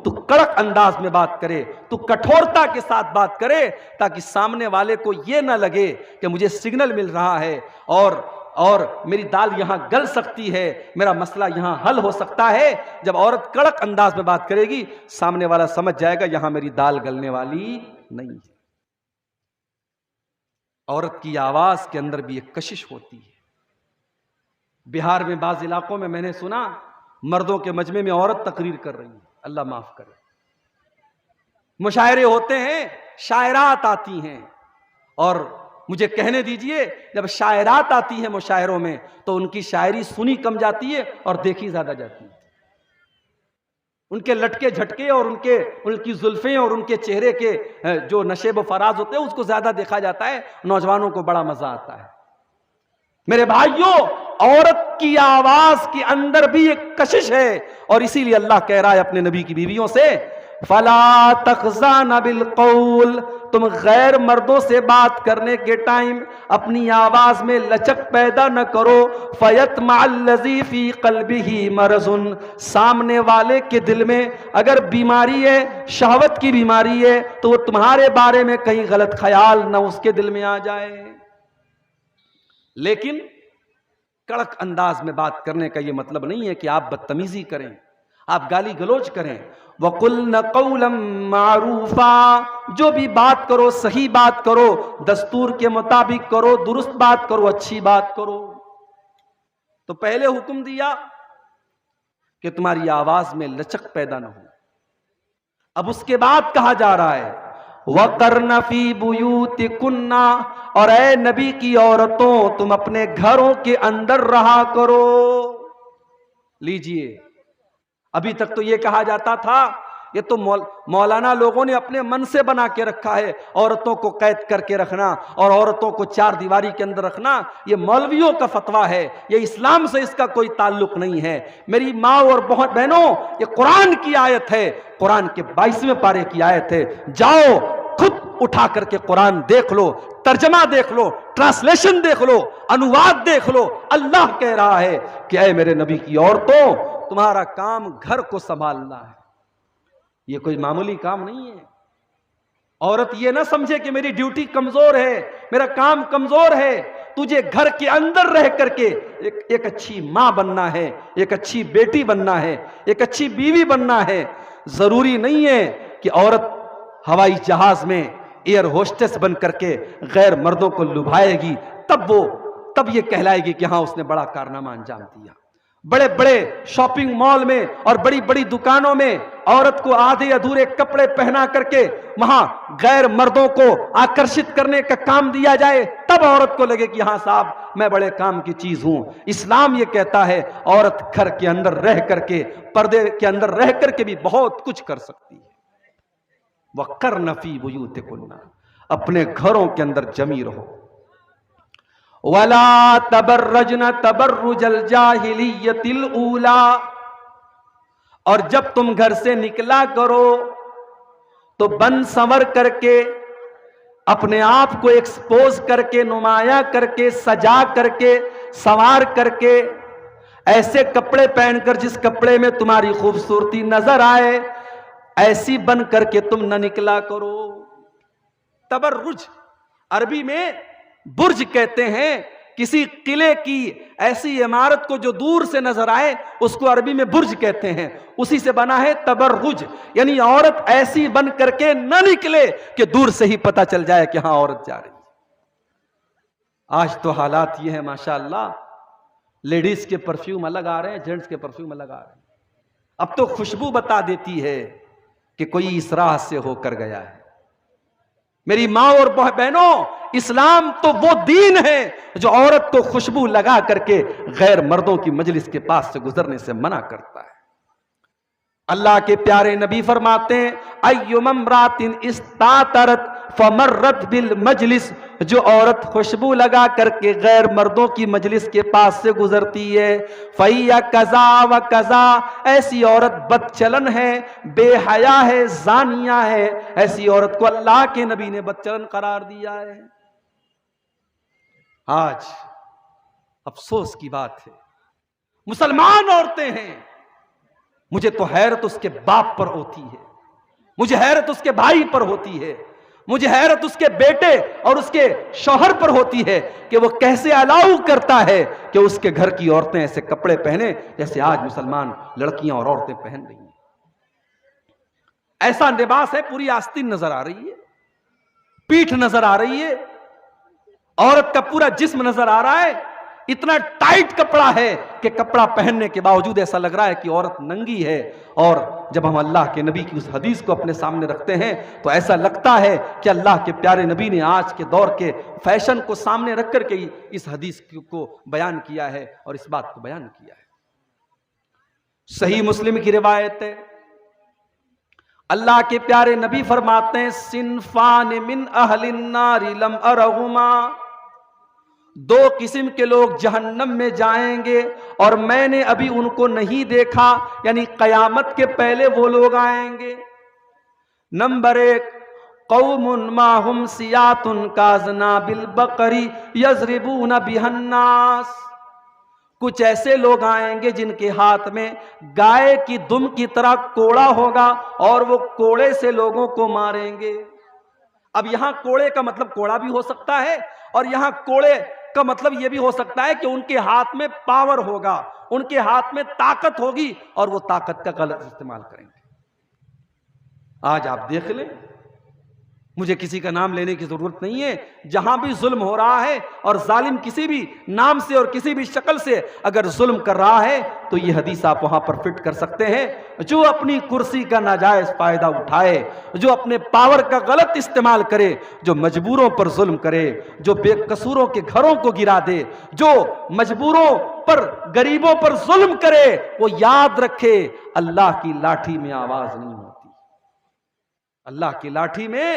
تو کڑک انداز میں بات کرے، تو کٹھورتا کے ساتھ بات کرے، تاکہ سامنے والے کو یہ نہ لگے کہ مجھے سگنل مل رہا ہے اور میری دال یہاں گل سکتی ہے، میرا مسئلہ یہاں حل ہو سکتا ہے۔ جب عورت کڑک انداز میں بات کرے گی، سامنے والا سمجھ جائے گا یہاں میری دال گلنے والی نہیں ہے۔ عورت کی آواز کے اندر بھی ایک کشش ہوتی ہے۔ بہار میں بعض علاقوں میں نے سنا مردوں کے مجمع میں عورت تقریر کر رہی ہے، اللہ معاف کرے۔ مشاعرے ہوتے ہیں، شاعرات آتی ہیں، اور مجھے کہنے دیجئے جب شاعرات آتی ہیں مشاعروں میں تو ان کی شاعری سنی کم جاتی ہے اور دیکھی زیادہ جاتی ہے۔ ان کے لٹکے جھٹکے اور ان کی زلفیں اور ان کے چہرے کے جو نشیب و فراز ہوتے ہیں اس کو زیادہ دیکھا جاتا ہے، نوجوانوں کو بڑا مزہ آتا ہے۔ میرے بھائیوں، عورت کی آواز کے اندر بھی ایک کشش ہے، اور اسی لیے اللہ کہہ رہا ہے اپنے نبی کی بیویوں سے فَلَا تَخْضَعْنَ بِالْقَوْلِ، تم غیر مردوں سے بات کرنے کے ٹائم اپنی آواز میں لچک پیدا نہ کرو، فَيَطْمَعَ الَّذِي فِي قَلْبِهِ مَرَضٌ، سامنے والے کے دل میں اگر بیماری ہے، شہوت کی بیماری ہے، تو وہ تمہارے بارے میں کہیں غلط خیال نہ اس کے دل میں آ جائے۔ لیکن کڑک انداز میں بات کرنے کا یہ مطلب نہیں ہے کہ آپ بدتمیزی کریں، آپ گالی گلوچ کریں۔ وَقُلْنَ قَوْلًا مَعْرُوفًا، جو بھی بات کرو صحیح بات کرو، دستور کے مطابق کرو، درست بات کرو، اچھی بات کرو۔ تو پہلے حکم دیا کہ تمہاری آواز میں لچک پیدا نہ ہو، اب اس کے بعد کہا جا رہا ہے وَقَرْنَ فِي بُيُوتِكُنَّ، اور اے نبی کی عورتوں تم اپنے گھروں کے اندر رہا کرو۔ لیجئے، ابھی تک تو یہ کہا جاتا تھا، یہ تو مولانا لوگوں نے اپنے من سے بنا کے رکھا ہے، عورتوں کو قید کر کے رکھنا اور عورتوں کو چار دیواری کے اندر رکھنا، یہ مولویوں کا فتویٰ ہے، یہ اسلام سے اس کا کوئی تعلق نہیں ہے۔ میری ماں اور بہنوں، یہ قرآن کی آیت ہے، قرآن کے 22ویں پارے کی آیت ہے۔ جاؤ خود اٹھا کر کے قرآن دیکھ لو، ترجمہ دیکھ لو، ٹرانسلیشن دیکھ لو، انواد دیکھ لو۔ اللہ کہہ رہا ہے کہ اے میرے نبی کی عورتوں، تمہارا کام گھر کو سنبھالنا ہے، یہ کوئی معمولی کام نہیں ہے۔ عورت یہ نہ سمجھے کہ میری ڈیوٹی کمزور ہے، میرا کام کمزور ہے۔ تجھے گھر کے اندر رہ کر کے ایک اچھی ماں بننا ہے، ایک اچھی بیٹی بننا ہے، ایک اچھی بیوی بننا ہے۔ ضروری نہیں ہے کہ عورت ہوائی جہاز میں ایئر ہوسٹس بن کر کے غیر مردوں کو لبھائے گی تب یہ کہلائے گی کہ ہاں اس نے بڑا کارنامہ انجام دیا۔ بڑے بڑے شاپنگ مال میں اور بڑی بڑی دکانوں میں عورت کو آدھے ادھورے کپڑے پہنا کر کے وہاں غیر مردوں کو آکرشت کرنے کا کام دیا جائے، تب عورت کو لگے کہ ہاں صاحب میں بڑے کام کی چیز ہوں۔ اسلام یہ کہتا ہے عورت گھر کے اندر رہ کر کے، پردے کے اندر رہ کر کے بھی بہت کچھ کر سکتی ہے۔ وَقَرْنَ فِي بُيُوتِكُنَّ، اپنے گھروں کے اندر جمی رہو۔ وَلَا تَبَرَّجْنَ تَبَرُّجَ الْجَاهِلِيَّةِ الْأُولَى، اور جب تم گھر سے نکلا کرو تو بن سنور کر کے، اپنے آپ کو ایکسپوز کر کے، نمایاں کر کے، سجا کر کے، سنوار کر کے، ایسے کپڑے پہن کر جس کپڑے میں تمہاری خوبصورتی نظر آئے، ایسی بن کر کے تم نہ نکلا کرو۔ تبرج عربی میں برج کہتے ہیں، کسی قلعے کی ایسی عمارت کو جو دور سے نظر آئے اس کو عربی میں برج کہتے ہیں، اسی سے بنا ہے تبرج، یعنی عورت ایسی بن کر کے نہ نکلے کہ دور سے ہی پتہ چل جائے کہ ہاں عورت جا رہی ہے۔ آج تو حالات یہ ہے ماشاءاللہ، لیڈیز کے پرفیوم الگ آ رہے ہیں، جینٹس کے پرفیوم الگ آ رہے ہیں۔ اب تو خوشبو بتا دیتی ہے کہ کوئی اس راہ سے ہو کر گیا ہے۔ میری ماں اور بہنوں، اسلام تو وہ دین ہے جو عورت کو خوشبو لگا کر کے غیر مردوں کی مجلس کے پاس سے گزرنے سے منع کرتا ہے۔ اللہ کے پیارے نبی فرماتے ہیں ایما امرأۃ استعطرت فمرت بالمجلس، جو عورت خوشبو لگا کر کے غیر مردوں کی مجلس کے پاس سے گزرتی ہے فَهِيَ كَذَا وَكَذَا، ایسی عورت بد چلن ہے، بے حیا ہے، زانیہ ہے، ایسی عورت کو اللہ کے نبی نے بد چلن قرار دیا ہے۔ آج افسوس کی بات ہے، مسلمان عورتیں ہیں، مجھے تو حیرت اس کے باپ پر ہوتی ہے، مجھے حیرت اس کے بھائی پر ہوتی ہے، مجھے حیرت اس کے بیٹے اور اس کے شوہر پر ہوتی ہے کہ وہ کیسے الاؤ کرتا ہے کہ اس کے گھر کی عورتیں ایسے کپڑے پہنے جیسے آج مسلمان لڑکیاں اور عورتیں پہن رہی ہیں۔ ایسا لباس ہے، پوری آستین نظر آ رہی ہے، پیٹھ نظر آ رہی ہے، عورت کا پورا جسم نظر آ رہا ہے، اتنا ٹائٹ کپڑا ہے کہ کپڑا پہننے کے باوجود ایسا لگ رہا ہے کہ عورت ننگی ہے۔ اور جب ہم اللہ کے نبی کی اس حدیث کو اپنے سامنے رکھتے ہیں تو ایسا لگتا ہے کہ اللہ کے پیارے نبی نے آج کے دور کے فیشن کو سامنے رکھ کر کے اس حدیث کو بیان کیا ہے اور اس بات کو بیان کیا ہے۔ صحیح مسلم کی روایت ہے، اللہ کے پیارے نبی فرماتے ہیں صنفان من اہل النار لم ارہما، دو قسم کے لوگ جہنم میں جائیں گے اور میں نے ابھی ان کو نہیں دیکھا، یعنی قیامت کے پہلے وہ لوگ آئیں گے۔ نمبر 1، قوم ماہم سیات کاذناب البقر یضربون بها الناس، کچھ ایسے لوگ آئیں گے جن کے ہاتھ میں گائے کی دم کی طرح کوڑا ہوگا اور وہ کوڑے سے لوگوں کو ماریں گے۔ اب یہاں کوڑے کا مطلب کوڑا بھی ہو سکتا ہے اور یہاں کوڑے کا مطلب یہ بھی ہو سکتا ہے کہ ان کے ہاتھ میں پاور ہوگا، ان کے ہاتھ میں طاقت ہوگی اور وہ طاقت کا غلط استعمال کریں گے۔ آج آپ دیکھ لیں، مجھے کسی کا نام لینے کی ضرورت نہیں ہے، جہاں بھی ظلم ہو رہا ہے اور ظالم کسی بھی نام سے اور کسی بھی شکل سے اگر ظلم کر رہا ہے تو یہ حدیث آپ وہاں پر فٹ کر سکتے ہیں۔ جو اپنی کرسی کا ناجائز فائدہ اٹھائے، جو اپنے پاور کا غلط استعمال کرے، جو مجبوروں پر ظلم کرے، جو بے قصوروں کے گھروں کو گرا دے، جو مجبوروں پر غریبوں پر ظلم کرے، وہ یاد رکھے اللہ کی لاٹھی میں آواز نہیں ہوتی، اللہ کی لاٹھی میں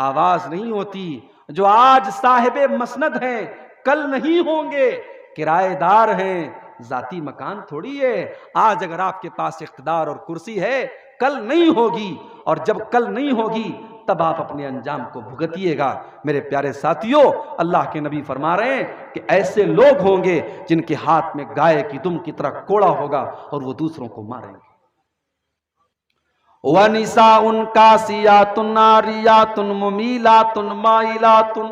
آواز نہیں ہوتی۔ جو آج صاحب مسند ہیں کل نہیں ہوں گے، کرایہ دار ہیں، ذاتی مکان تھوڑی ہے۔ آج اگر آپ کے پاس اقتدار اور کرسی ہے، کل نہیں ہوگی، اور جب کل نہیں ہوگی تب آپ اپنے انجام کو بھگتیے گا۔ میرے پیارے ساتھیوں، اللہ کے نبی فرما رہے ہیں کہ ایسے لوگ ہوں گے جن کے ہاتھ میں گائے کی دم کی طرح کوڑا ہوگا اور وہ دوسروں کو ماریں گے۔ وَنِسَاءٌ كَاسِيَاتٌ عَارِيَاتٌ مُمِيلَاتٌ مَائِلَاتٌ،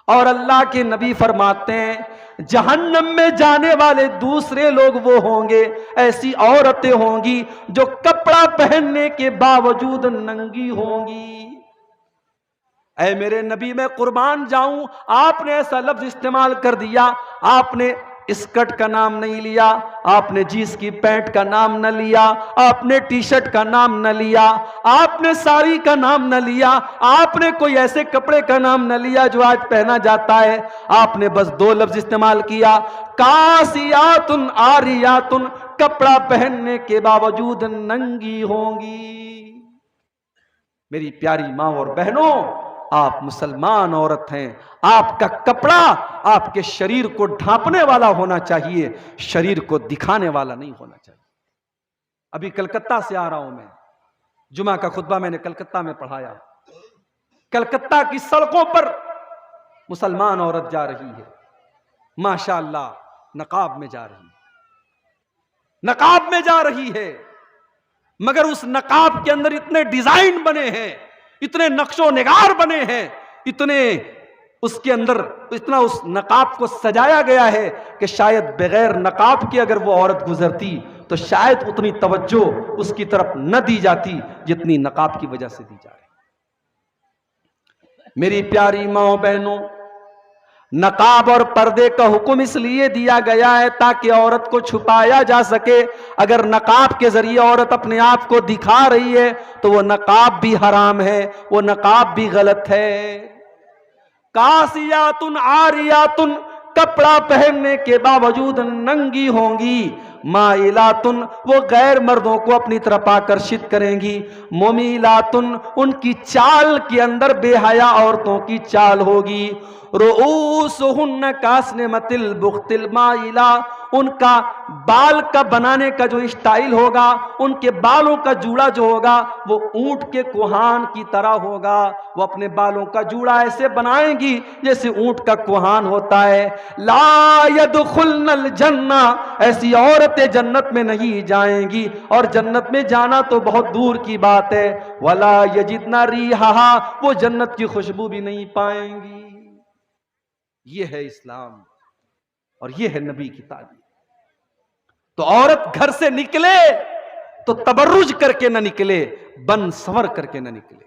اور اللہ کے نبی فرماتے ہیں جہنم میں جانے والے دوسرے لوگ وہ ہوں گے، ایسی عورتیں ہوں گی جو کپڑا پہننے کے باوجود ننگی ہوں گی۔ اے میرے نبی، میں قربان جاؤں، آپ نے ایسا لفظ استعمال کر دیا، آپ نے اسکرٹ کا نام نہیں لیا، آپ نے جینس کی پینٹ کا نام نہ لیا، آپ نے ٹی شرٹ کا نام نہ لیا، آپ نے ساڑی کا نام نہ لیا، آپ نے کوئی ایسے کپڑے کا نام نہ لیا جو آج پہنا جاتا ہے۔ آپ نے بس دو لفظ استعمال کیا، کاسیات عاریات، کپڑا پہننے کے باوجود ننگی ہوں گی۔ میری پیاری ماں اور بہنوں، آپ مسلمان عورت ہیں، آپ کا کپڑا آپ کے شریر کو ڈھانپنے والا ہونا چاہیے، شریر کو دکھانے والا نہیں ہونا چاہیے۔ ابھی کلکتہ سے آ رہا ہوں میں، جمعہ کا خطبہ میں نے کلکتہ میں پڑھایا۔ کلکتہ کی سڑکوں پر مسلمان عورت جا رہی ہے، ماشاءاللہ نقاب میں جا رہی ہے، نقاب میں جا رہی ہے، مگر اس نقاب کے اندر اتنے ڈیزائن بنے ہیں، اتنے نقش و نگار بنے ہیں، اتنے اس کے اندر اتنا اس نقاب کو سجایا گیا ہے کہ شاید بغیر نقاب کے اگر وہ عورت گزرتی تو شاید اتنی توجہ اس کی طرف نہ دی جاتی جتنی نقاب کی وجہ سے دی جا رہی۔ میری پیاری ماں بہنوں، نقاب اور پردے کا حکم اس لیے دیا گیا ہے تاکہ عورت کو چھپایا جا سکے. اگر نقاب کے ذریعے عورت اپنے آپ کو دکھا رہی ہے تو وہ نقاب بھی حرام ہے, وہ نقاب بھی غلط ہے. کاسیات عاریات, کپڑا پہننے کے باوجود ننگی ہوں گی. مائلاتن, وہ غیر مردوں کو اپنی طرف آکرشت کریں گی. ممیلاتن, ان کی چال کے اندر بے حیا عورتوں کی چال ہوگی. رؤوسہن کاسنمۃ البخت المائلہ, ان کا بال کا بنانے کا جو اسٹائل ہوگا, ان کے بالوں کا جوڑا جو ہوگا وہ اونٹ کے کوہان کی طرح ہوگا. وہ اپنے بالوں کا جوڑا ایسے بنائیں گی جیسے اونٹ کا کوہان ہوتا ہے. لا يدخلن الجنہ, ایسی عورتیں جنت میں نہیں جائیں گی, اور جنت میں جانا تو بہت دور کی بات ہے. ولا یجدن ریحہا, وہ جنت کی خوشبو بھی نہیں پائیں گی. یہ ہے اسلام اور یہ ہے نبی کی تعلیم. تو عورت گھر سے نکلے تو تبرج کر کے نہ نکلے, بن سنور کر کے نہ نکلے.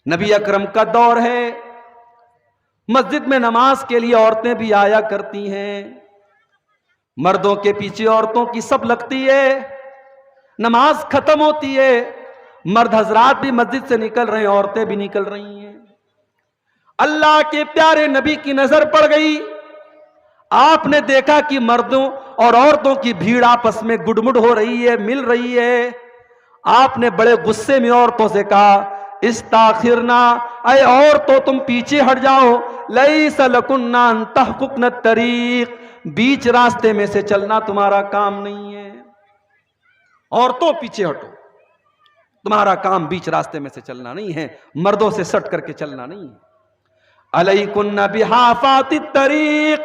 نبی اکرم کا دور ہے, مسجد میں نماز کے لیے عورتیں بھی آیا کرتی ہیں, مردوں کے پیچھے عورتوں کی سب لگتی ہے. نماز ختم ہوتی ہے, مرد حضرات بھی مسجد سے نکل رہے ہیں, عورتیں بھی نکل رہی ہیں. اللہ کے پیارے نبی کی نظر پڑ گئی, آپ نے دیکھا کہ مردوں اور عورتوں کی بھیڑ آپس میں گڈمڈ ہو رہی ہے, مل رہی ہے. آپ نے بڑے غصے میں عورتوں سے کہا, استاخرنا, اے عورتوں تم پیچھے ہٹ جاؤ. لیس لکن ان تحققن الطریق, بیچ راستے میں سے چلنا تمہارا کام نہیں ہے. عورتوں پیچھے ہٹو, تمہارا کام بیچ راستے میں سے چلنا نہیں ہے, مردوں سے سٹ کر کے چلنا نہیں ہے. علیکن بحافات الطریق,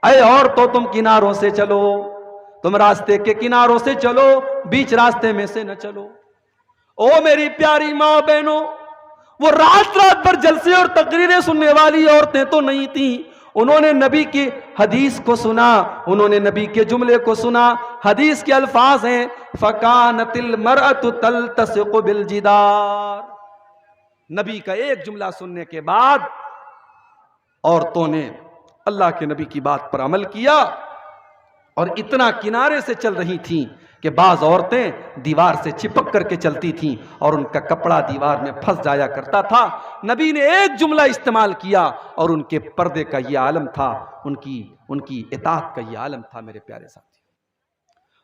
اے عورتوں تم کناروں سے چلو, تم راستے کے کناروں سے چلو, بیچ راستے میں سے نہ چلو. او میری پیاری ماں بہنوں, وہ رات رات بھر جلسے اور تقریریں سننے والی عورتیں تو نہیں تھیں. انہوں نے نبی کی حدیث کو سنا, انہوں نے نبی کے جملے کو سنا. حدیث کے الفاظ ہیں, فکانت المرأة تلتصق بالجدار. نبی کا ایک جملہ سننے کے بعد عورتوں نے اللہ کے نبی کی بات پر عمل کیا, اور اتنا کنارے سے چل رہی تھیں کہ بعض عورتیں دیوار سے چپک کر کے چلتی تھیں اور ان کا کپڑا دیوار میں پھنس جایا کرتا تھا. نبی نے ایک جملہ استعمال کیا اور ان کے پردے کا یہ عالم تھا, ان کی اطاعت کا یہ عالم تھا. میرے پیارے ساتھی,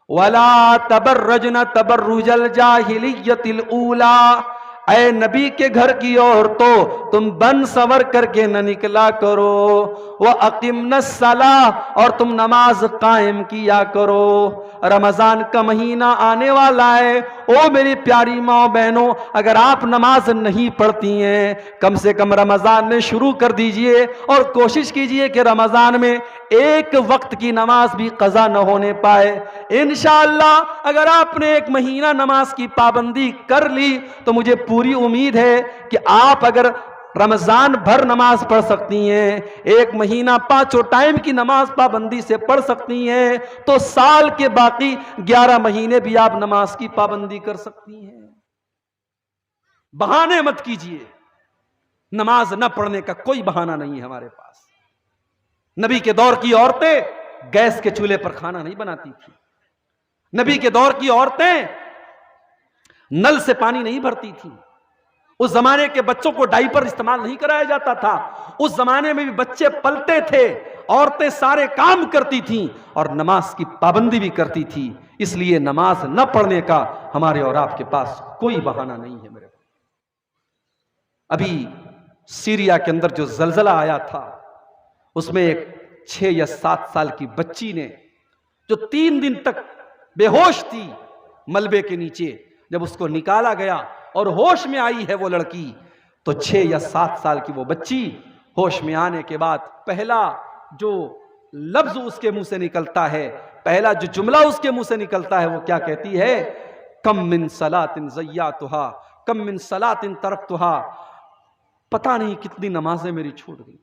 وَلَا تَبَرَّجْنَ تَبَرُّجَ الْجَاهِلِيَّةِ الْأُولَى, اے نبی کے گھر کی عورتوں تم بن سور کر کے نہ نکلا کرو. وَأَقِمْنَ الصَّلَاةَ, اور تم نماز قائم کیا کرو. رمضان کا مہینہ آنے والا ہے. او میری پیاری ماں بہنوں, اگر آپ نماز نہیں پڑھتی ہیں, کم سے کم رمضان میں شروع کر دیجئے, اور کوشش کیجئے کہ رمضان میں ایک وقت کی نماز بھی قضا نہ ہونے پائے. انشاءاللہ اگر آپ نے ایک مہینہ نماز کی پابندی کر لی تو مجھے پوری امید ہے کہ آپ اگر رمضان بھر نماز پڑھ سکتی ہیں, ایک مہینہ 5 ٹائم کی نماز پابندی سے پڑھ سکتی ہیں, تو سال کے باقی 11 مہینے بھی آپ نماز کی پابندی کر سکتی ہیں. بہانے مت کیجئے, نماز نہ پڑھنے کا کوئی بہانہ نہیں ہے ہمارے پاس. نبی کے دور کی عورتیں گیس کے چولہے پر کھانا نہیں بناتی تھی. نبی کے دور کی عورتیں نل سے پانی نہیں بھرتی تھیں. اس زمانے کے بچوں کو ڈائپر استعمال نہیں کرایا جاتا تھا. اس زمانے میں بھی بچے پلتے تھے, عورتیں سارے کام کرتی تھیں اور نماز کی پابندی بھی کرتی تھی. اس لیے نماز نہ پڑھنے کا ہمارے اور آپ کے پاس کوئی بہانہ نہیں ہے. میرے ابھی سیریا کے اندر جو زلزلہ آیا تھا, اس میں ایک 6 یا 7 سال کی بچی نے, جو 3 دن تک بے ہوش تھی ملبے کے نیچے, جب اس کو نکالا گیا اور ہوش میں آئی ہے وہ لڑکی, تو 6 یا 7 سال کی وہ بچی ہوش میں آنے کے بعد پہلا جو لفظ اس کے منہ سے نکلتا ہے, پہلا جو جملہ اس کے منہ سے نکلتا ہے, وہ کیا کہتی ہے؟ کم من صلاۃ ضیعتھا, کم من صلاۃ ترکتھا, پتہ نہیں کتنی نمازیں میری چھوٹ گئی.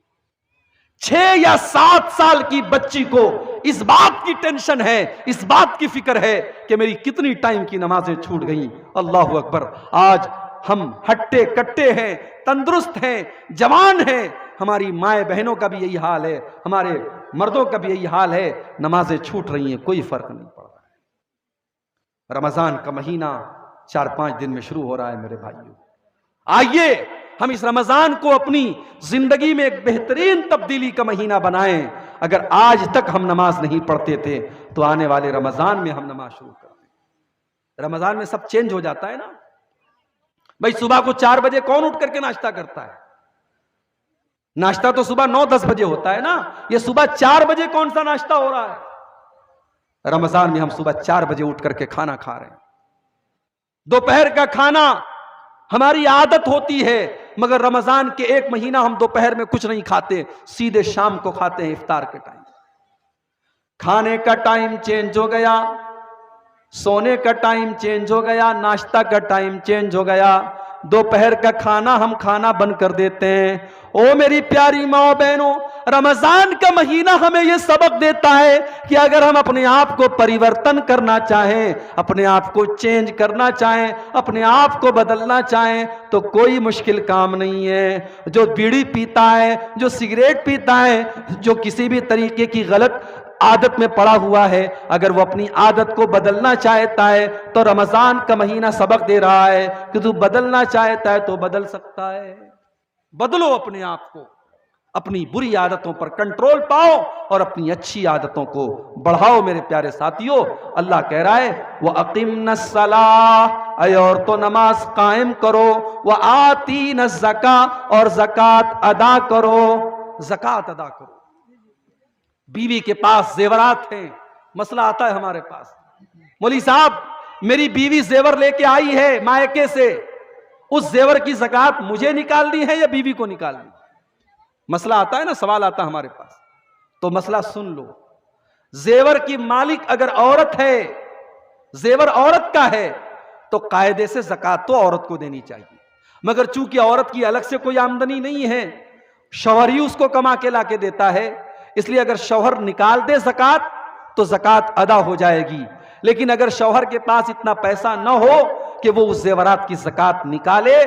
6 یا 7 سال کی بچی کو اس بات کی ٹینشن ہے, اس بات کی فکر ہے کہ میری کتنی ٹائم کی نمازیں چھوٹ گئیں. اللہ اکبر. آج ہم ہٹے کٹے ہیں, تندرست ہیں, جوان ہیں, ہماری مائیں بہنوں کا بھی یہی حال ہے، ہمارے مردوں کا بھی یہی حال ہے، نمازیں چھوٹ رہی ہیں، کوئی فرق نہیں پڑ رہا ہے۔ رمضان کا مہینہ 4-5 دن میں شروع ہو رہا ہے میرے بھائیوں، آئیے ہم اس رمضان کو اپنی زندگی میں ایک بہترین تبدیلی کا مہینہ بنائیں۔ اگر آج تک ہم نماز نہیں پڑھتے تھے تو آنے والے رمضان میں ہم نماز شروع کرتے ہیں۔ رمضان میں سب چینج ہو جاتا ہے نا بھائی، صبح کو 4 بجے کون اٹھ کر کے ناشتہ کرتا ہے؟ ناشتہ تو صبح 9-10 بجے ہوتا ہے نا، یہ صبح 4 بجے کون سا ناشتہ ہو رہا ہے؟ رمضان میں ہم صبح 4 بجے اٹھ کر کے کھانا کھا رہے ہیں۔ دوپہر کا کھانا ہماری عادت ہوتی ہے، مگر رمضان کے 1 مہینہ ہم دوپہر میں کچھ نہیں کھاتے، سیدھے شام کو کھاتے ہیں افطار کے ٹائم۔ کھانے کا ٹائم چینج ہو گیا، سونے کا ٹائم چینج ہو گیا، ناشتہ کا ٹائم چینج ہو گیا، دوپہر کا کھانا ہم کھانا بند کر دیتے ہیں۔ او میری پیاری ماں بہنوں، رمضان کا مہینہ ہمیں یہ سبق دیتا ہے کہ اگر ہم اپنے آپ کو پریورتن کرنا چاہیں، اپنے آپ کو چینج کرنا چاہیں، اپنے آپ کو بدلنا چاہیں تو کوئی مشکل کام نہیں ہے۔ جو بیڑی پیتا ہے، جو سگریٹ پیتا ہے، جو کسی بھی طریقے کی غلط عادت میں پڑا ہوا ہے، اگر وہ اپنی عادت کو بدلنا چاہتا ہے تو رمضان کا مہینہ سبق دے رہا ہے کہ تو بدلنا چاہتا ہے تو بدل سکتا ہے۔ بدلو اپنے آپ کو، اپنی بری عادتوں پر کنٹرول پاؤ اور اپنی اچھی عادتوں کو بڑھاؤ میرے پیارے ساتھیوں۔ اللہ کہہ رہا ہے وَأَقِمْنَ الصَّلَاةَ، اے عورتوں نماز قائم کرو، وَآتِينَ الزَّكَاةَ، اور زکوٰۃ ادا کرو، زکوٰۃ ادا کرو۔ بیوی کے پاس زیورات ہیں، مسئلہ آتا ہے ہمارے پاس، مولوی صاحب میری بیوی زیور لے کے آئی ہے مائکے سے، اس زیور کی زکوٰۃ مجھے نکالنی ہے یا بیوی کو نکالنی؟ مسئلہ آتا ہے نا، سوال آتا ہے ہمارے پاس، تو مسئلہ سن لو۔ زیور کی مالک اگر عورت ہے، زیور عورت کا ہے تو قاعدے سے زکوٰۃ تو عورت کو دینی چاہیے، مگر چونکہ عورت کی الگ سے کوئی آمدنی نہیں ہے، شوہر ہی اس کو کما کے لا کے دیتا ہے، اس لیے اگر شوہر نکال دے زکوٰۃ تو زکوٰۃ ادا ہو جائے گی۔ لیکن اگر شوہر کے پاس اتنا پیسہ نہ ہو کہ وہ اس زیورات کی زکوٰۃ نکالے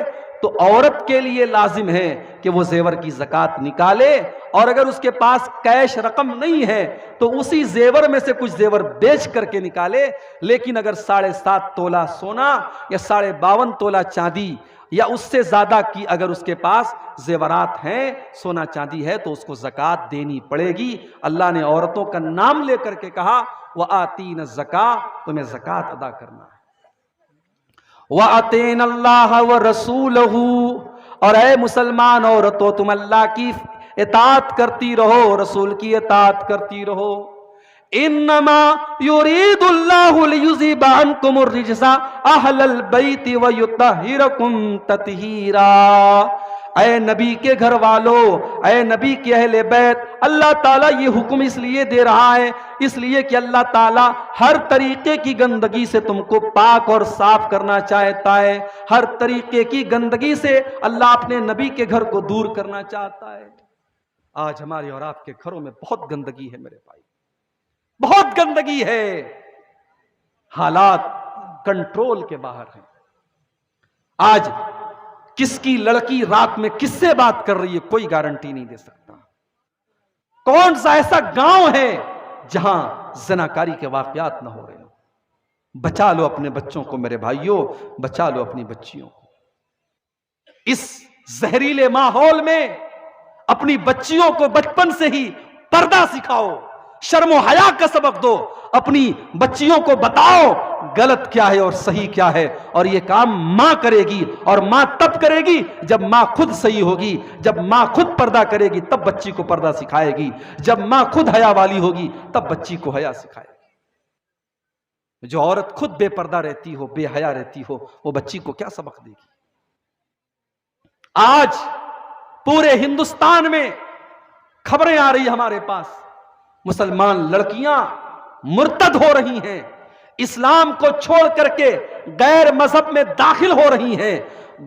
تو عورت کے لیے لازم ہے کہ وہ زیور کی زکوٰۃ نکالے، اور اگر اس کے پاس کیش رقم نہیں ہے تو اسی زیور میں سے کچھ زیور بیچ کر کے نکالے۔ لیکن اگر 7.5 تولہ سونا یا 52.5 تولہ چاندی یا اس سے زیادہ کی اگر اس کے پاس زیورات ہیں، سونا چاندی ہے، تو اس کو زکوٰۃ دینی پڑے گی۔ اللہ نے عورتوں کا نام لے کر کے کہا وَآتِينَ الزَّكَاةَ، تمہیں زکوٰۃ ادا کرنا ہے۔ وَأَطِيعْنَ اللَّهَ وَرَسُولَهُ، اور اے مسلمان عورتوں تم اللہ کی اطاعت کرتی رہو، رسول کی اطاعت کرتی رہو۔ انما یرید اللہ لیذہب عنکم الرجس اہل البیت ویطہرکم تطہیرا۔ اے نبی کے گھر والوں، اے نبی کے اہل بیت، اللہ تعالیٰ یہ حکم اس لیے دے رہا ہے، اس لیے کہ اللہ تعالیٰ ہر طریقے کی گندگی سے تم کو پاک اور صاف کرنا چاہتا ہے۔ ہر طریقے کی گندگی سے اللہ اپنے نبی کے گھر کو دور کرنا چاہتا ہے۔ آج ہمارے اور آپ کے گھروں میں بہت گندگی ہے میرے بھائی، بہت گندگی ہے، حالات کنٹرول کے باہر ہیں۔ آج کس کی لڑکی رات میں کس سے بات کر رہی ہے کوئی گارنٹی نہیں دے سکتا۔ کون سا ایسا گاؤں ہے جہاں زناکاری کے واقعات نہ ہو رہے ہوں؟ بچا لو اپنے بچوں کو میرے بھائیوں، بچا لو اپنی بچیوں کو۔ اس زہریلے ماحول میں اپنی بچیوں کو بچپن سے ہی پردہ سکھاؤ، شرم و حیا کا سبق دو، اپنی بچیوں کو بتاؤ غلط کیا ہے اور صحیح کیا ہے، اور یہ کام ماں کرے گی، اور ماں تب کرے گی جب ماں خود صحیح ہوگی، جب ماں خود پردہ کرے گی تب بچی کو پردہ سکھائے گی، جب ماں خود حیا والی ہوگی تب بچی کو حیا سکھائے گی۔ جو عورت خود بے پردہ رہتی ہو، بے حیا رہتی ہو، وہ بچی کو کیا سبق دے گی؟ آج پورے ہندوستان میں خبریں آ رہی ہمارے پاس، مسلمان لڑکیاں مرتد ہو رہی ہیں، اسلام کو چھوڑ کر کے غیر مذہب میں داخل ہو رہی ہیں،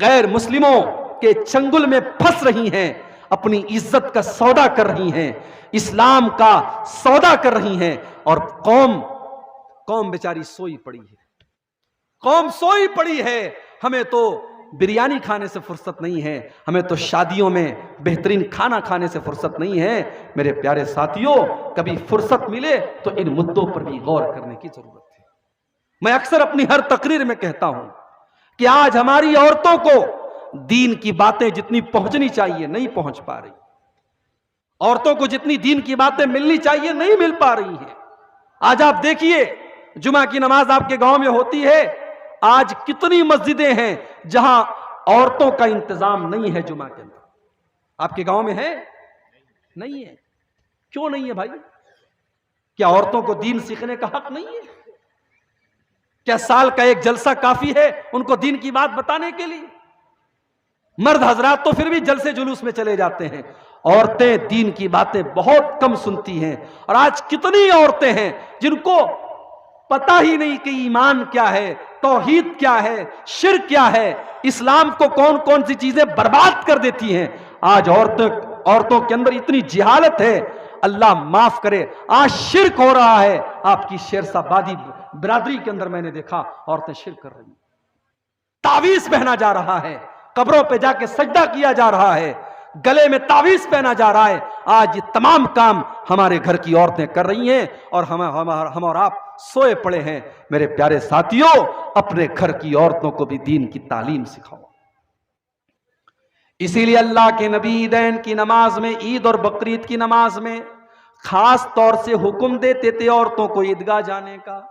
غیر مسلموں کے چنگل میں پھنس رہی ہیں، اپنی عزت کا سودا کر رہی ہیں، اسلام کا سودا کر رہی ہیں، اور قوم بیچاری سوئی پڑی ہے، قوم سوئی پڑی ہے۔ ہمیں تو بریانی کھانے سے فرصت نہیں ہے، ہمیں تو شادیوں میں بہترین کھانا کھانے سے فرصت نہیں ہے۔ میرے پیارے ساتھیوں، کبھی فرصت ملے تو ان مدوں پر بھی غور کرنے کی ضرورت ہے۔ میں اکثر اپنی ہر تقریر میں کہتا ہوں کہ آج ہماری عورتوں کو دین کی باتیں جتنی پہنچنی چاہیے نہیں پہنچ پا رہی، عورتوں کو جتنی دین کی باتیں ملنی چاہیے نہیں مل پا رہی ہیں۔ آج آپ دیکھیے، جمعہ کی نماز آپ کے گاؤں میں ہوتی ہے، آج کتنی مسجدیں ہیں جہاں عورتوں کا انتظام نہیں ہے جمعہ کے اندر؟ آپ کے گاؤں میں ہے؟ نہیں ہے۔ کیوں نہیں ہے بھائی؟ کیا عورتوں کو دین سیکھنے کا حق نہیں ہے؟ کیا سال کا ایک جلسہ کافی ہے ان کو دین کی بات بتانے کے لیے؟ مرد حضرات تو پھر بھی جلسے جلوس میں چلے جاتے ہیں، عورتیں دین کی باتیں بہت کم سنتی ہیں۔ اور آج کتنی عورتیں ہیں جن کو پتہ ہی نہیں کہ ایمان کیا ہے، توحید کیا ہے، شرک کیا ہے، اسلام کو کون کون سی چیزیں برباد کر دیتی ہیں۔ آج عورتوں کے اندر اتنی جہالت ہے، اللہ معاف کرے، آج شرک ہو رہا ہے۔ آپ کی شیرسا بادی برادری کے اندر میں نے دیکھا عورتیں شرک کر رہی ہیں، تعویذ پہنا جا رہا ہے، قبروں پہ جا کے سجدہ کیا جا رہا ہے، گلے میں تعویذ پہنا جا رہا ہے۔ آج یہ تمام کام ہمارے گھر کی عورتیں کر رہی ہیں اور ہم اور آپ سوئے پڑے ہیں۔ میرے پیارے ساتھیوں، اپنے گھر کی عورتوں کو بھی دین کی تعلیم سکھاؤ۔ اسی لیے اللہ کے نبی عیدین کی نماز میں، عید اور بقرعید کی نماز میں خاص طور سے حکم دیتے تھے عورتوں کو عیدگاہ جانے کا۔